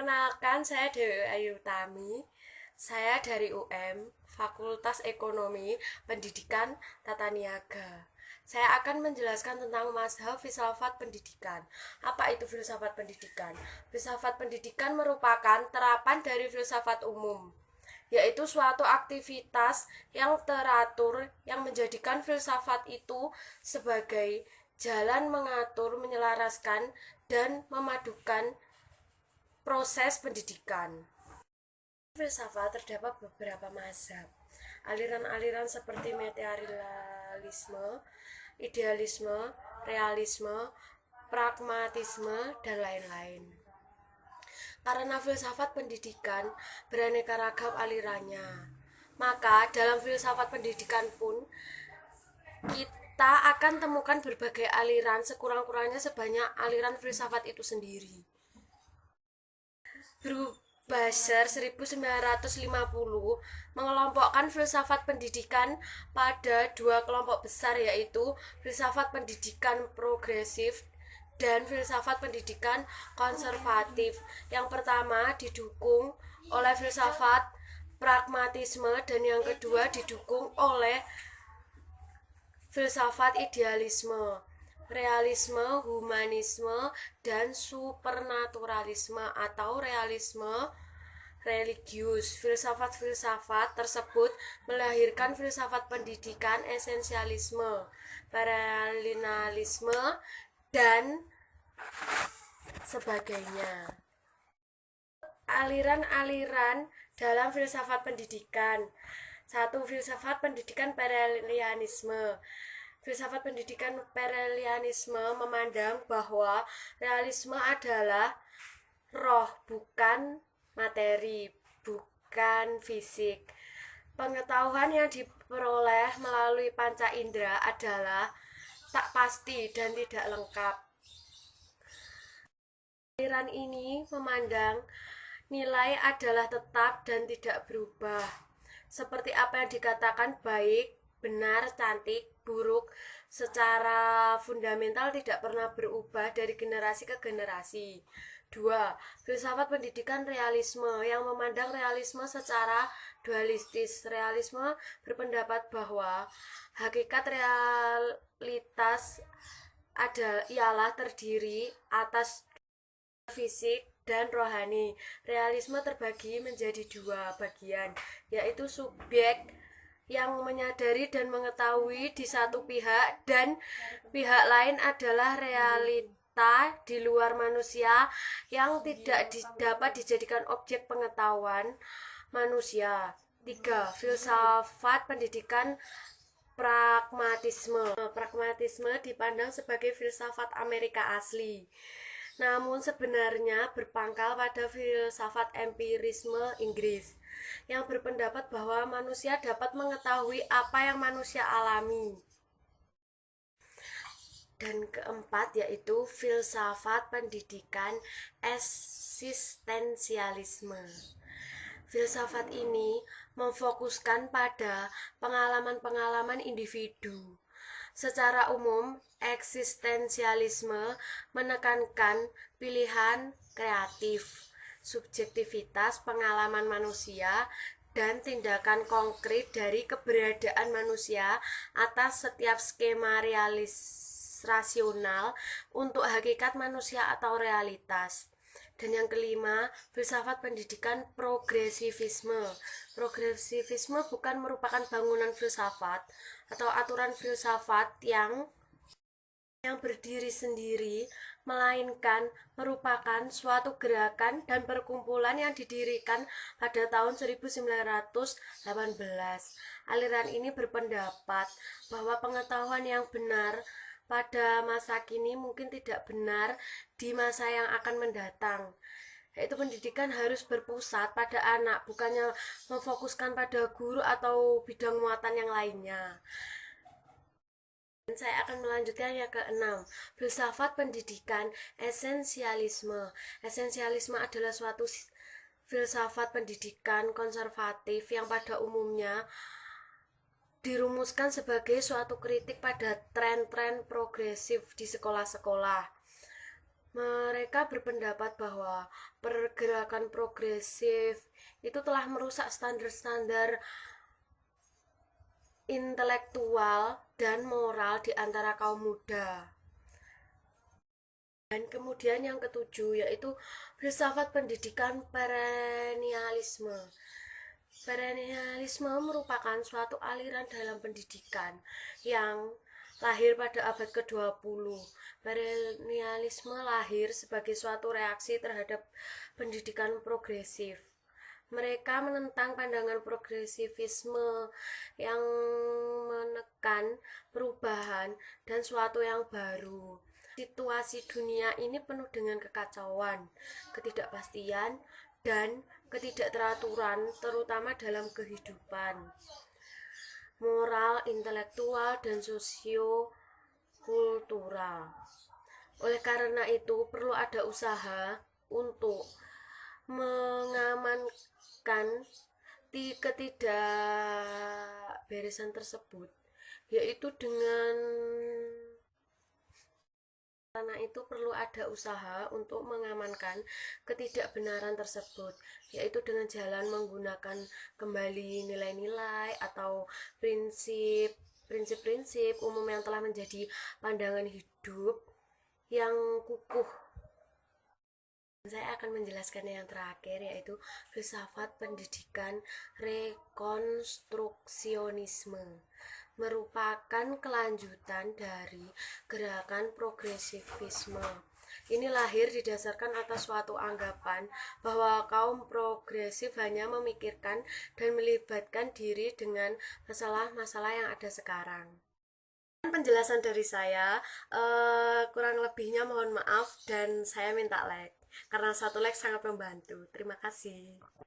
Perkenalkan, saya Dewi Ayu Tami. Saya dari UM, Fakultas Ekonomi, Pendidikan Tata Niaga. Saya akan menjelaskan tentang mazhab filsafat pendidikan. Apa itu filsafat pendidikan? Filsafat pendidikan merupakan terapan dari filsafat umum, yaitu suatu aktivitas yang teratur yang menjadikan filsafat itu sebagai jalan mengatur, menyelaraskan, dan memadukan proses pendidikan. Filsafat terdapat beberapa mazhab. Aliran-aliran seperti materialisme, idealisme, realisme, pragmatisme, dan lain-lain. Karena filsafat pendidikan beraneka ragam alirannya, maka dalam filsafat pendidikan pun kita akan temukan berbagai aliran, sekurang-kurangnya sebanyak aliran filsafat itu sendiri. Brubacher 1950 mengelompokkan filsafat pendidikan pada dua kelompok besar, yaitu filsafat pendidikan progresif dan filsafat pendidikan konservatif. Yang pertama didukung oleh filsafat pragmatisme dan yang kedua didukung oleh filsafat idealisme, realisme, humanisme, dan supernaturalisme atau realisme religius. Filsafat-filsafat tersebut melahirkan filsafat pendidikan esensialisme, paralelinisme, dan sebagainya. Aliran-aliran dalam filsafat pendidikan. 1. Filsafat pendidikan paralelianisme. Filsafat pendidikan paralelianisme memandang bahwa realisme adalah roh, bukan materi, bukan fisik. Pengetahuan yang diperoleh melalui panca indera adalah tak pasti dan tidak lengkap. Aliran ini memandang nilai adalah tetap dan tidak berubah. Seperti apa yang dikatakan baik, benar, cantik, buruk secara fundamental tidak pernah berubah dari generasi ke generasi. 2. Filsafat pendidikan realisme yang memandang realisme secara dualistis. Realisme berpendapat bahwa hakikat realitas ialah terdiri atas fisik dan rohani. Realisme terbagi menjadi dua bagian, yaitu subjek yang menyadari dan mengetahui di satu pihak, dan pihak lain adalah realita di luar manusia yang tidak dapat dijadikan objek pengetahuan manusia. 3. Filsafat pendidikan pragmatisme. Pragmatisme dipandang sebagai filsafat Amerika asli, namun sebenarnya berpangkal pada filsafat empirisme Inggris yang berpendapat bahwa manusia dapat mengetahui apa yang manusia alami. Dan keempat yaitu filsafat pendidikan eksistensialisme. Filsafat ini memfokuskan pada pengalaman-pengalaman individu. Secara umum, eksistensialisme menekankan pilihan kreatif, subjektivitas pengalaman manusia, dan tindakan konkret dari keberadaan manusia atas setiap skema rasional untuk hakikat manusia atau realitas. Dan yang kelima, filsafat pendidikan progresivisme. Progresivisme bukan merupakan bangunan filsafat atau aturan filsafat yang berdiri sendiri, melainkan merupakan suatu gerakan dan perkumpulan yang didirikan pada tahun 1918. Aliran ini berpendapat bahwa pengetahuan yang benar pada masa kini mungkin tidak benar di masa yang akan mendatang, yaitu pendidikan harus berpusat pada anak, bukannya memfokuskan pada guru atau bidang muatan yang lainnya. Dan saya akan melanjutkan yang ke-6, filsafat pendidikan esensialisme. Esensialisme adalah suatu filsafat pendidikan konservatif yang pada umumnya dirumuskan sebagai suatu kritik pada tren-tren progresif di sekolah-sekolah. Mereka berpendapat bahwa pergerakan progresif itu telah merusak standar-standar intelektual dan moral di antara kaum muda. Dan kemudian yang ketujuh yaitu filsafat pendidikan perennialisme. Perennialisme merupakan suatu aliran dalam pendidikan yang lahir pada abad ke-20. Perennialisme lahir sebagai suatu reaksi terhadap pendidikan progresif. Mereka menentang pandangan progresivisme yang menekan perubahan dan suatu yang baru. Situasi dunia ini penuh dengan kekacauan, ketidakpastian, dan ketidakteraturan, terutama dalam kehidupan moral, intelektual, dan sosio-kultural. Oleh karena itu, perlu ada usaha untuk mengamankan ketidakberesan tersebut, yaitu dengan karena itu perlu ada usaha untuk mengamankan ketidakbenaran tersebut, yaitu dengan jalan menggunakan kembali nilai-nilai atau prinsip-prinsip umum yang telah menjadi pandangan hidup yang kukuh. Saya akan menjelaskan yang terakhir yaitu filsafat pendidikan rekonstruksionisme merupakan kelanjutan dari gerakan progresivisme. Ini lahir didasarkan atas suatu anggapan bahwa kaum progresif hanya memikirkan dan melibatkan diri dengan masalah-masalah yang ada sekarang. Penjelasan dari saya, kurang lebihnya mohon maaf dan saya minta like karena satu like sangat membantu. Terima kasih.